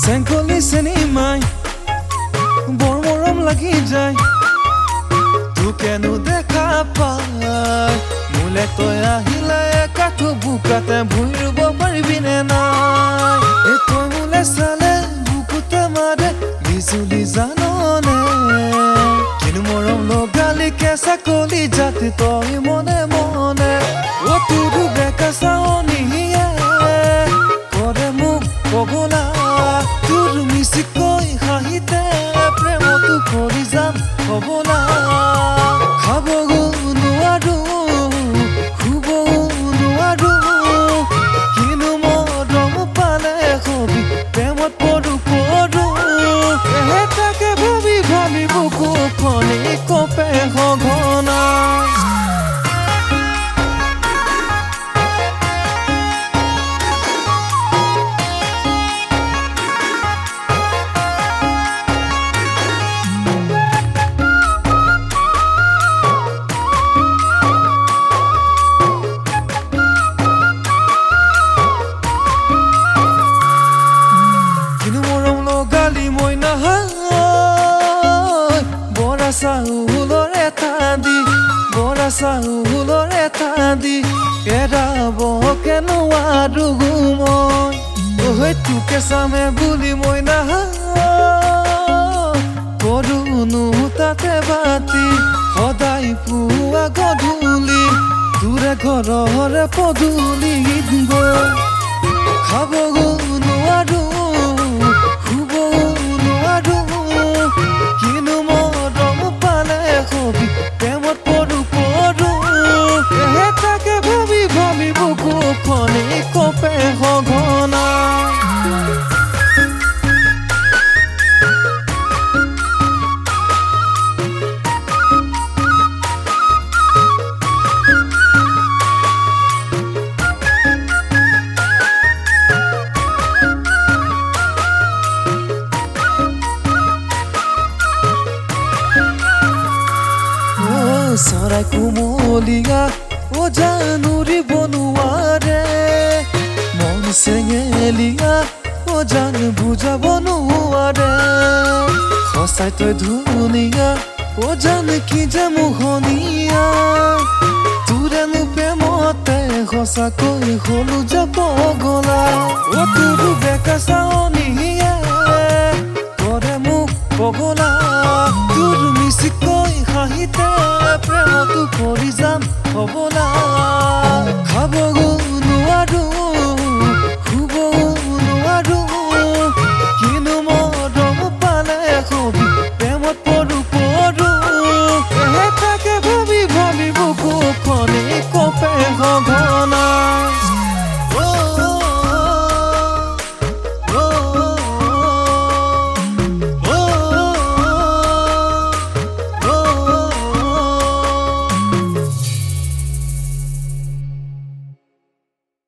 চেংকলি চেনি মাই বৰ মৰম লাগি যায় তোকেনো দেখা পাই মোলে তই আহিলে কাঠো বুকাতে ভুই ৰুব পাৰিবিনে নাই এই তই মোলে চালে বুকুতে মাৰে বিজুলি জাননে কিনো মৰম লগালি কেঁচা কলি জাতি তই মনে মনে অ তোৰ বেকা চাৱনিয়ে কৰে মোক পগলা তোৰ মিচিকৈ হাঁহিতে প্ৰেমতো পৰি যাম হবলা খাব নোৱাৰো শুব নোৱাৰো কিনো মৰম পালে হবি প্ৰেমত পৰো তাকে ভাবি ভাবি বুকু খনি কপে সঘনা চাউলৰ এটা দি এৰাব কেনেৱাৰো মই তোকে চামে বুলি মই কৰোনো তাতে বাতি সদায় পুৱা গধূলি তোৰে ঘৰৰে পদূলিত গৈ খাব নোৱাৰো শুব নোৱাৰো কিনো মৰম পালে হবি প্ৰেমত পৰো তাকে ভাবি ভাবি বুকু খনি কপে সঘনা চৰাই কোমলীয়া ও জানুৰি বনোৱাৰে মন চেঙেলীয়া ও জান বুজাব নোৱাৰে সঁচাই তই ধুনীয়া ও জান কি যে মোহনীয়া তোৰেনো প্ৰেমতে সঁচাকৈ হলো যে পগলা ও তোৰ বেকা চাও